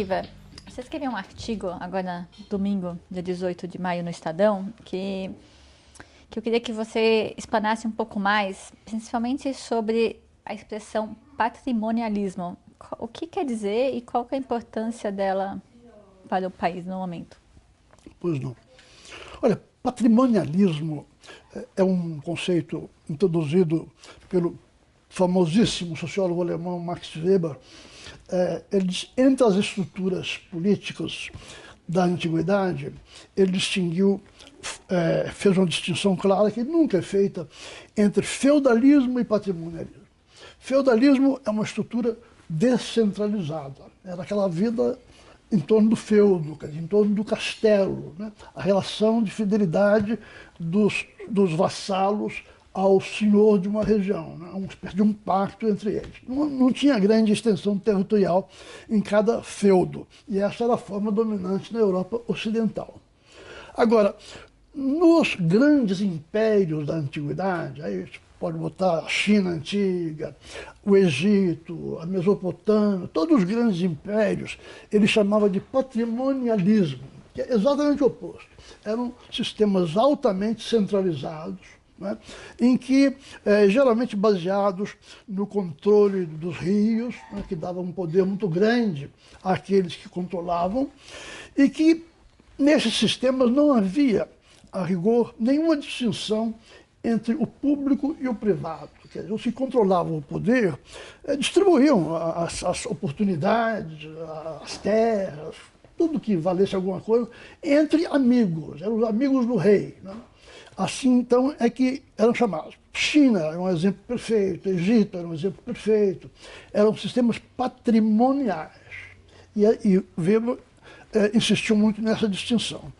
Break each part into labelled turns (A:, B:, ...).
A: Piva, você escreveu um artigo agora, domingo, dia 18 de maio, no Estadão, que eu queria que você explanasse um pouco mais, principalmente sobre a expressão patrimonialismo. O que quer dizer e qual que é a importância dela para o país no momento?
B: Pois não. Olha, patrimonialismo é um conceito introduzido pelo famosíssimo sociólogo alemão Max Weber. Ele diz, entre as estruturas políticas da antiguidade, ele distinguiu, fez uma distinção clara que nunca é feita entre feudalismo e patrimonialismo. Feudalismo é uma estrutura descentralizada, era aquela vida em torno do feudo, em torno do castelo, né? A relação de fidelidade dos vassalos ao senhor de uma região, né? Uma espécie de um pacto entre eles. Não tinha grande extensão territorial em cada feudo, e essa era a forma dominante na Europa Ocidental. Agora, nos grandes impérios da antiguidade, aí pode botar a China antiga, o Egito, a Mesopotâmia, todos os grandes impérios, ele chamava de patrimonialismo, que é exatamente o oposto. Eram sistemas altamente centralizados, né, em que, geralmente baseados no controle dos rios, né, que dava um poder muito grande àqueles que controlavam, e que nesses sistemas não havia, a rigor, nenhuma distinção entre o público e o privado. Quer dizer, os que controlavam o poder distribuíam as oportunidades, as terras, tudo que valesse alguma coisa, entre amigos, eram os amigos do rei, né? Assim, então, é que eram chamados. China era um exemplo perfeito, Egito era um exemplo perfeito, eram sistemas patrimoniais. E Weber insistiu muito nessa distinção.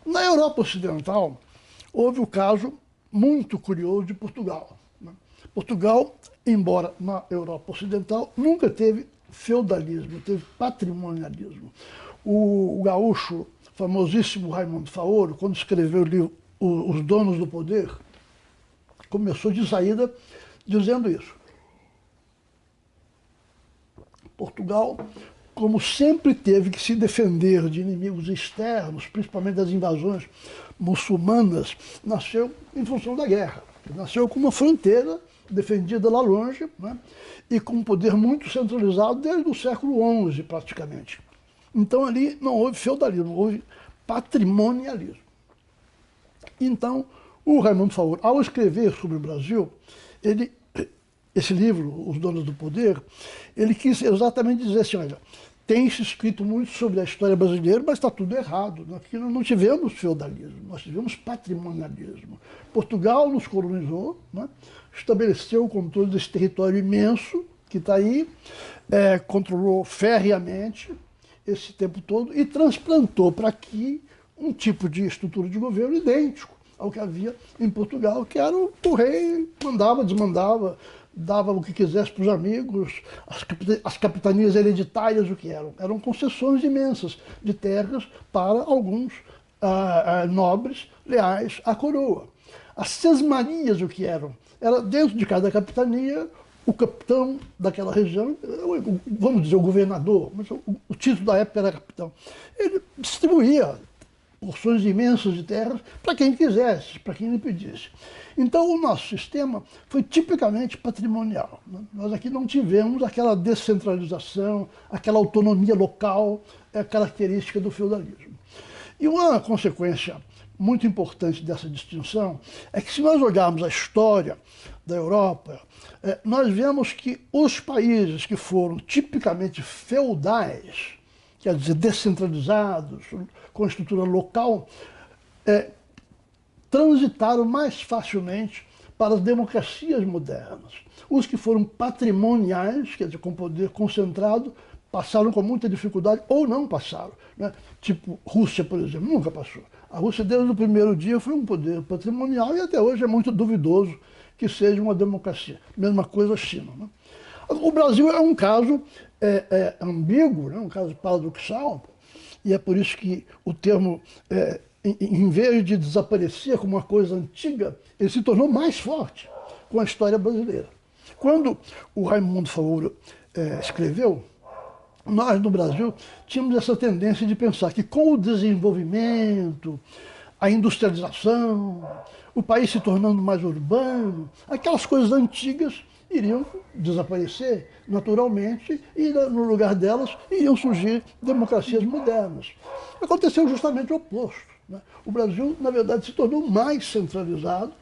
B: Na Europa Ocidental, houve o caso muito curioso de Portugal. Portugal, embora na Europa Ocidental, nunca teve feudalismo, teve patrimonialismo. O gaúcho, famosíssimo Raimundo Faoro, quando escreveu o livro Os Donos do Poder, começou de saída dizendo isso. Portugal, como sempre teve que se defender de inimigos externos, principalmente das invasões muçulmanas, nasceu em função da guerra. Nasceu com uma fronteira defendida lá longe, né? E com um poder muito centralizado desde o século XI, praticamente. Então ali não houve feudalismo, houve patrimonialismo. Então, o Raimundo Faoro, ao escrever sobre o Brasil, esse livro, Os Donos do Poder, ele quis exatamente dizer assim, olha, tem se escrito muito sobre a história brasileira, mas está tudo errado. Aqui nós não tivemos feudalismo, nós tivemos patrimonialismo. Portugal nos colonizou, né? Estabeleceu o controle desse território imenso que está aí, controlou ferreamente esse tempo todo e transplantou para aqui um tipo de estrutura de governo idêntico ao que havia em Portugal, que era o rei mandava, desmandava, dava o que quisesse para os amigos, as capitanias hereditárias o que eram? Eram concessões imensas de terras para alguns nobres leais à coroa. As sesmarias o que eram? Era dentro de cada capitania, o capitão daquela região, vamos dizer o governador, mas o título da época era capitão, ele distribuía porções imensas de terras para quem quisesse, para quem lhe pedisse. Então o nosso sistema foi tipicamente patrimonial. Nós aqui não tivemos aquela descentralização, aquela autonomia local, característica do feudalismo. E uma consequência muito importante dessa distinção é que se nós olharmos a história da Europa, nós vemos que os países que foram tipicamente feudais, quer dizer, descentralizados, com estrutura local, transitaram mais facilmente para as democracias modernas. Os que foram patrimoniais, quer dizer, com poder concentrado, passaram com muita dificuldade ou não passaram, né? Tipo Rússia, por exemplo, nunca passou. A Rússia, desde o primeiro dia, foi um poder patrimonial e até hoje é muito duvidoso que seja uma democracia. Mesma coisa a China, né? O Brasil é um caso ambíguo, né? Um caso paradoxal, e é por isso que o termo, em vez de desaparecer como uma coisa antiga, ele se tornou mais forte com a história brasileira. Quando o Raimundo Faoro escreveu, nós no Brasil tínhamos essa tendência de pensar que com o desenvolvimento, a industrialização, o país se tornando mais urbano, aquelas coisas antigas iriam desaparecer naturalmente e no lugar delas iriam surgir democracias modernas. Aconteceu justamente o oposto, né? O Brasil, na verdade, se tornou mais centralizado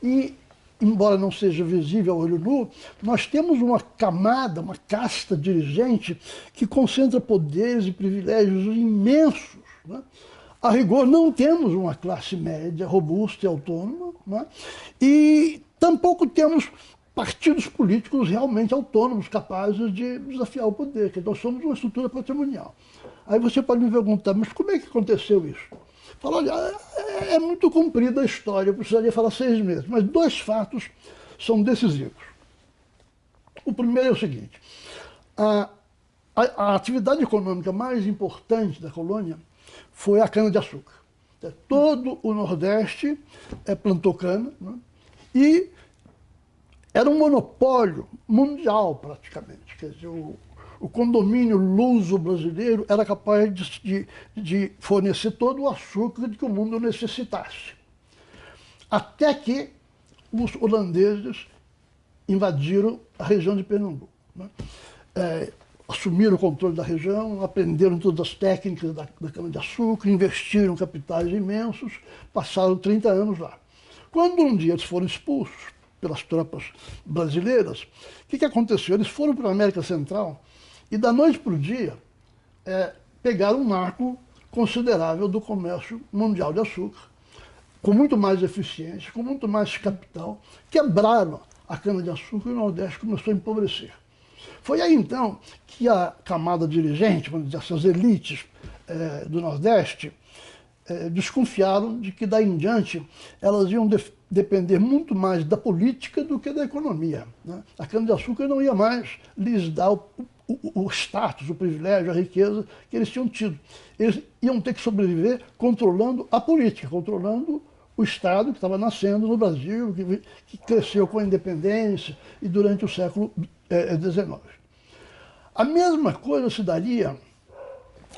B: e, embora não seja visível ao olho nu, nós temos uma camada, uma casta dirigente que concentra poderes e privilégios imensos, né? A rigor, não temos uma classe média robusta e autônoma, né? E tampouco temos partidos políticos realmente autônomos, capazes de desafiar o poder, que nós somos uma estrutura patrimonial. Aí você pode me perguntar, mas como é que aconteceu isso? Fala, olha, é muito comprida a história, eu precisaria falar 6 meses, mas 2 fatos são decisivos. O primeiro é o seguinte, a atividade econômica mais importante da colônia foi a cana-de-açúcar. Todo o Nordeste plantou cana, né? E era um monopólio mundial, praticamente. Quer dizer, o condomínio luso-brasileiro era capaz de fornecer todo o açúcar de que o mundo necessitasse. Até que os holandeses invadiram a região de Pernambuco, né? Assumiram o controle da região, aprenderam todas as técnicas da cana-de-açúcar, investiram capitais imensos, passaram 30 anos lá. Quando um dia eles foram expulsos pelas tropas brasileiras, o que aconteceu? Eles foram para a América Central e da noite para o dia pegaram um marco considerável do comércio mundial de açúcar, com muito mais eficiência, com muito mais capital, quebraram a cana-de-açúcar e o Nordeste começou a empobrecer. Foi aí então que a camada dirigente, vamos dizer, essas elites do Nordeste, desconfiaram de que daí em diante elas iam depender muito mais da política do que da economia, né? A cana-de-açúcar não ia mais lhes dar o status, o privilégio, a riqueza que eles tinham tido. Eles iam ter que sobreviver controlando a política, controlando o Estado que estava nascendo no Brasil, que cresceu com a independência e durante o século XIX. A mesma coisa se daria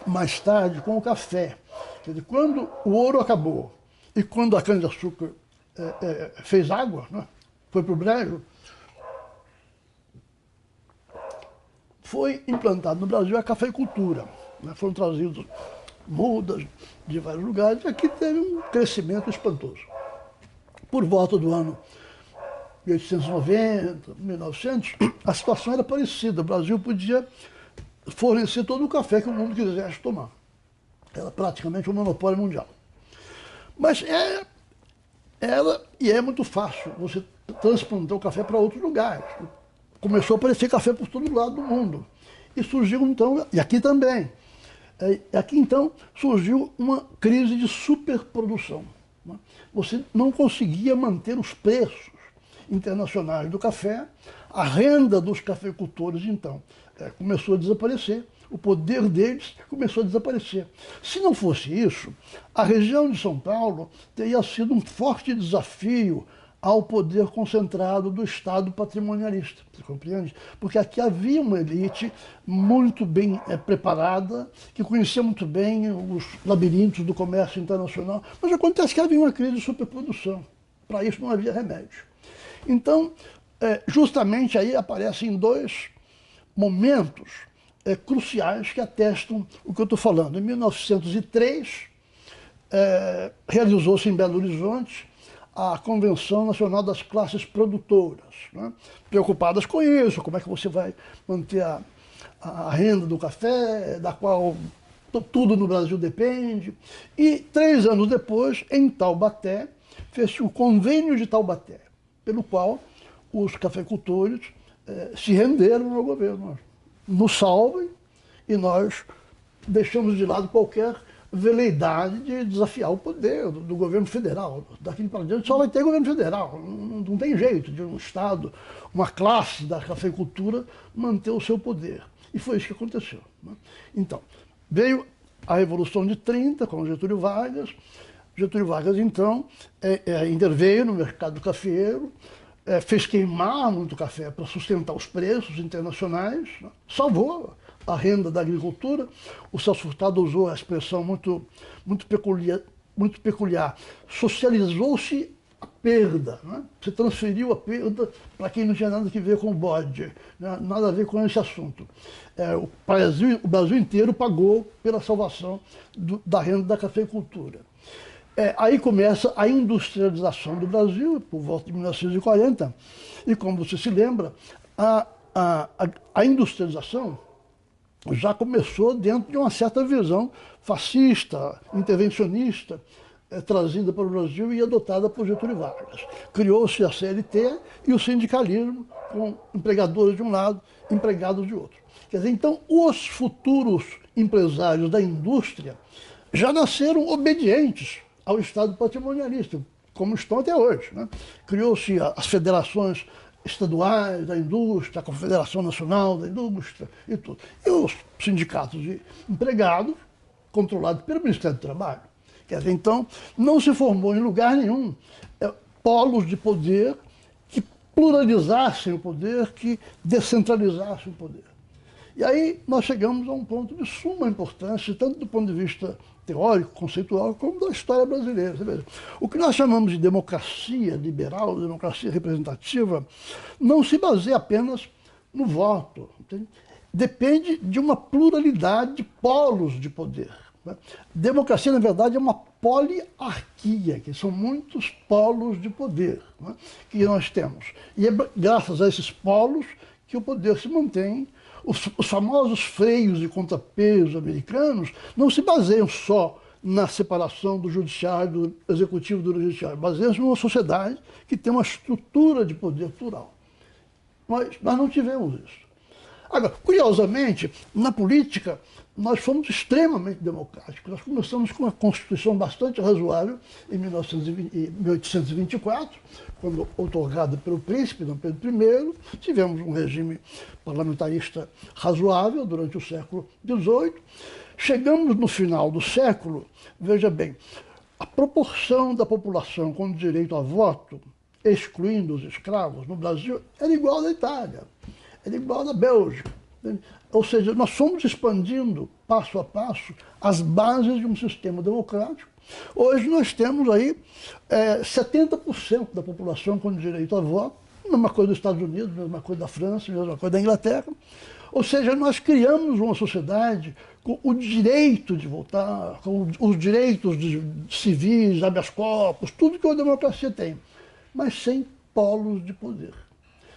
B: mais tarde com o café. Quer dizer, quando o ouro acabou e quando a cana-de-açúcar fez água, né, foi para o brejo, foi implantado no Brasil a cafeicultura, né? Foram trazidos mudas de vários lugares e aqui teve um crescimento espantoso. Por volta do ano 1890, 1900, a situação era parecida. O Brasil podia fornecer todo o café que o mundo quisesse tomar. Era praticamente um monopólio mundial. Mas é muito fácil você transplantar o café para outros lugares. Começou a aparecer café por todo lado do mundo. E surgiu então, e aqui também, aqui então surgiu uma crise de superprodução, né? Você não conseguia manter os preços internacionais do café, a renda dos cafeicultores então começou a desaparecer, o poder deles começou a desaparecer. Se não fosse isso, a região de São Paulo teria sido um forte desafio ao poder concentrado do Estado patrimonialista, você compreende? Porque aqui havia uma elite muito bem preparada, que conhecia muito bem os labirintos do comércio internacional, mas acontece que havia uma crise de superprodução. Para isso não havia remédio. Então, justamente aí aparecem 2 momentos cruciais que atestam o que eu estou falando. Em 1903, realizou-se em Belo Horizonte a Convenção Nacional das Classes Produtoras, né? Preocupadas com isso, como é que você vai manter a renda do café, da qual tudo no Brasil depende. E 3 anos depois, em Taubaté, fez-se o Convênio de Taubaté, pelo qual os cafeicultores se renderam ao governo. Nos salvem e nós deixamos de lado qualquer veleidade de desafiar o poder do governo federal. Daqui para diante só vai ter governo federal. Não tem jeito de um Estado, uma classe da cafeicultura manter o seu poder. E foi isso que aconteceu, né? Então, veio a Revolução de 30 com Getúlio Vargas. Getúlio Vargas, então, interveio no mercado cafeeiro, fez queimar muito café para sustentar os preços internacionais, né? Salvou a renda da agricultura. O Celso Furtado usou a expressão muito peculiar. Socializou-se a perda, né? Você transferiu a perda para quem não tinha nada a ver com o bode, né? Nada a ver com esse assunto. O Brasil inteiro pagou pela salvação da renda da cafeicultura. Aí começa a industrialização do Brasil, por volta de 1940, e como você se lembra, a industrialização já começou dentro de uma certa visão fascista, intervencionista, trazida para o Brasil e adotada por Getúlio Vargas. Criou-se a CLT e o sindicalismo, com empregadores de um lado, empregados de outro. Quer dizer, então, os futuros empresários da indústria já nasceram obedientes ao Estado patrimonialista, como estão até hoje, né? Criou-se as federações estaduais da indústria, a Confederação Nacional da Indústria e tudo. E os sindicatos de empregados, controlados pelo Ministério do Trabalho. Quer dizer, então, não se formou em lugar nenhum polos de poder que pluralizassem o poder, que descentralizassem o poder. E aí nós chegamos a um ponto de suma importância, tanto do ponto de vista teórico, conceitual, como da história brasileira. Você veja, o que nós chamamos de democracia liberal, democracia representativa, não se baseia apenas no voto. Entende? Depende de uma pluralidade de polos de poder. Né? Democracia, na verdade, é uma poliarquia, que são muitos polos de poder, né, que nós temos. E é graças a esses polos que o poder se mantém. Os famosos freios e contrapesos americanos não se baseiam só na separação do judiciário, do executivo do judiciário, baseiam-se numa sociedade que tem uma estrutura de poder plural. Mas nós não tivemos isso. Agora, curiosamente, na política, nós fomos extremamente democráticos. Nós começamos com uma Constituição bastante razoável em 1824, quando outorgada pelo príncipe Dom Pedro I. Tivemos um regime parlamentarista razoável durante o século XVIII. Chegamos no final do século, veja bem, a proporção da população com direito a voto, excluindo os escravos, no Brasil, era igual à da Itália. Era igual à Bélgica. Ou seja, nós fomos expandindo, passo a passo, as bases de um sistema democrático. Hoje nós temos aí 70% da população com direito a voto, mesma coisa dos Estados Unidos, mesma coisa da França, mesma coisa da Inglaterra. Ou seja, nós criamos uma sociedade com o direito de votar, com os direitos civis, habeas corpus, tudo que a democracia tem, mas sem polos de poder.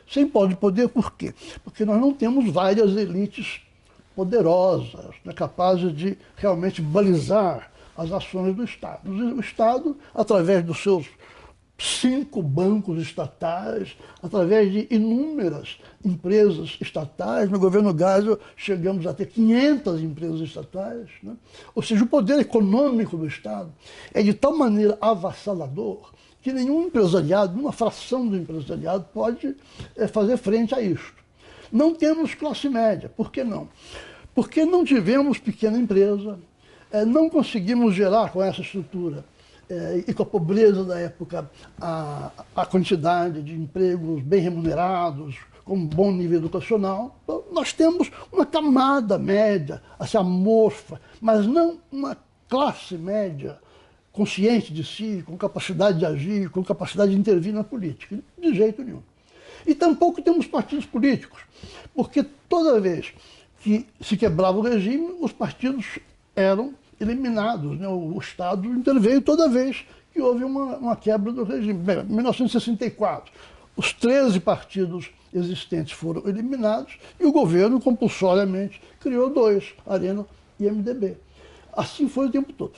B: Sem polo de poder, por quê? Porque nós não temos várias elites poderosas, né, capazes de realmente balizar as ações do Estado. O Estado, através dos seus 5 bancos estatais, através de inúmeras empresas estatais, no governo Geisel chegamos a ter 500 empresas estatais, né? Ou seja, o poder econômico do Estado é de tal maneira avassalador que nenhum empresariado, nenhuma fração do empresariado pode fazer frente a isto. Não temos classe média. Por que não? Porque não tivemos pequena empresa, não conseguimos gerar com essa estrutura e com a pobreza da época a quantidade de empregos bem remunerados, com um bom nível educacional. Então, nós temos uma camada média, assim, amorfa, mas não uma classe média consciente de si, com capacidade de agir, com capacidade de intervir na política. De jeito nenhum. E tampouco temos partidos políticos, porque toda vez que se quebrava o regime, os partidos eram eliminados, né? O Estado interveio toda vez que houve uma quebra do regime. Bem, em 1964, os 13 partidos existentes foram eliminados e o governo compulsoriamente criou 2, Arena e MDB. Assim foi o tempo todo.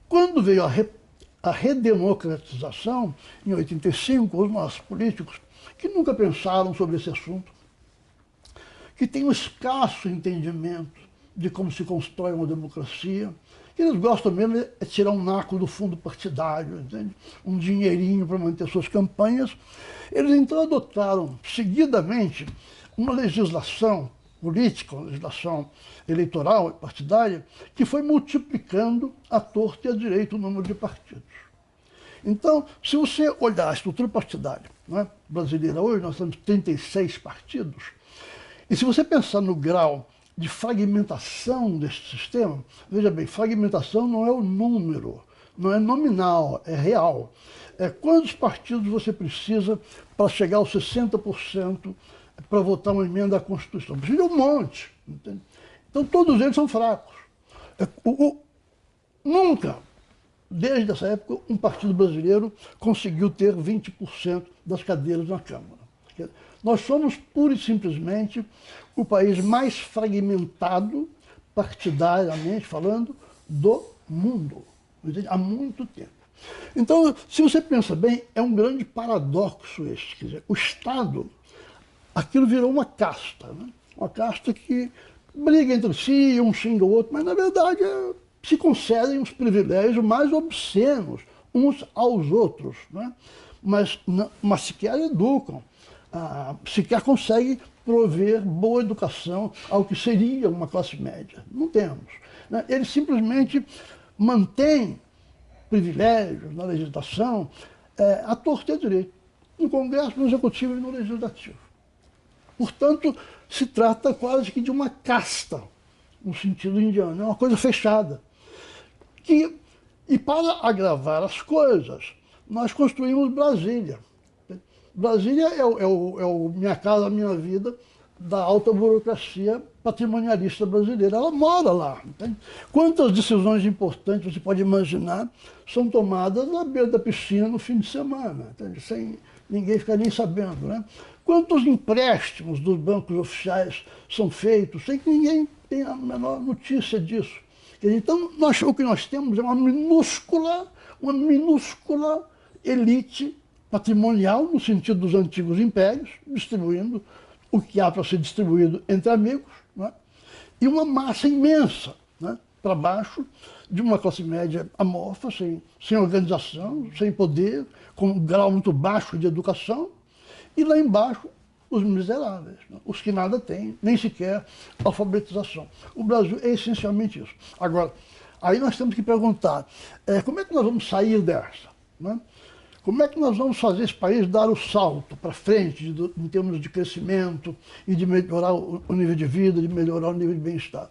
B: Quando veio a redemocratização, em 85, os nossos políticos, que nunca pensaram sobre esse assunto, que têm um escasso entendimento de como se constrói uma democracia, que eles gostam mesmo é tirar um naco do fundo partidário, entende? Um dinheirinho para manter suas campanhas. Eles então adotaram seguidamente uma legislação política, uma legislação eleitoral e partidária, que foi multiplicando à torta e à direita o número de partidos. Então, se você olhar a estrutura partidária, né, brasileira hoje, nós temos 36 partidos, e se você pensar no grau de fragmentação deste sistema, veja bem, fragmentação não é o número, não é nominal, é real. É quantos partidos você precisa para chegar aos 60% para votar uma emenda à Constituição. Precisa de um monte. Entende? Então todos eles são fracos. Nunca, desde essa época, um partido brasileiro conseguiu ter 20% das cadeiras na Câmara. Nós somos, pura e simplesmente, o país mais fragmentado, partidariamente falando, do mundo. Entende? Há muito tempo. Então, se você pensa bem, é um grande paradoxo este. Quer dizer, o Estado, aquilo virou uma casta, né? Uma casta que briga entre si, um xinga o outro, mas na verdade se concedem os privilégios mais obscenos uns aos outros, né? Mas sequer educam, sequer conseguem prover boa educação ao que seria uma classe média. Não temos. Né? Eles simplesmente mantêm privilégios na legislação à torta e à direita, no Congresso, no Executivo e no Legislativo. Portanto, se trata quase que de uma casta, no sentido indiano, é uma coisa fechada. E para agravar as coisas, nós construímos Brasília. Brasília é o Minha Casa Minha Vida da alta burocracia patrimonialista brasileira. Ela mora lá. Entende? Quantas decisões importantes você pode imaginar são tomadas na beira da piscina no fim de semana, entende? Sem ninguém ficar nem sabendo, né? Quantos empréstimos dos bancos oficiais são feitos sem que ninguém tenha a menor notícia disso? Então, o que nós temos é uma minúscula elite patrimonial, no sentido dos antigos impérios, distribuindo o que há para ser distribuído entre amigos, né? E uma massa imensa, né? Para baixo de uma classe média amorfa, sem organização, sem poder, com um grau muito baixo de educação, e lá embaixo os miseráveis, né? Os que nada têm, nem sequer alfabetização. O Brasil é essencialmente isso. Agora, aí nós temos que perguntar, como é que nós vamos sair dessa? Né? Como é que nós vamos fazer esse país dar o salto para frente em termos de crescimento e de melhorar o nível de vida, de melhorar o nível de bem-estar?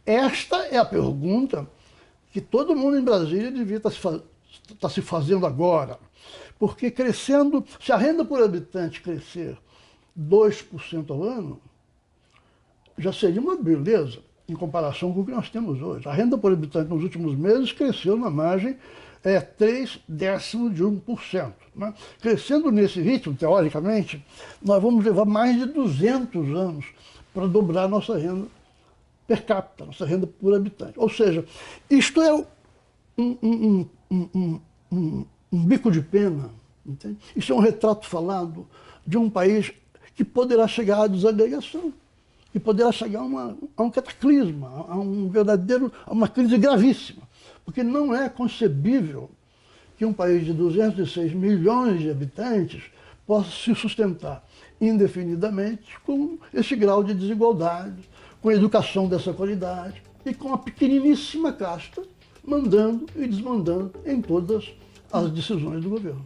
B: Esta é a pergunta que todo mundo em Brasília devia estar se fazendo agora. Porque crescendo, se a renda por habitante crescer 2% ao ano, já seria uma beleza em comparação com o que nós temos hoje. A renda por habitante nos últimos meses cresceu na margem 0,03%. Né? Crescendo nesse ritmo, teoricamente, nós vamos levar mais de 200 anos para dobrar nossa renda per capita, nossa renda por habitante. Ou seja, isto é um bico de pena, entende? Isso é um retrato falado de um país que poderá chegar à desagregação, que poderá chegar a um cataclisma, a uma crise gravíssima. Porque não é concebível que um país de 206 milhões de habitantes possa se sustentar indefinidamente com esse grau de desigualdade, com a educação dessa qualidade e com a pequeniníssima casta mandando e desmandando em todas as decisões do governo.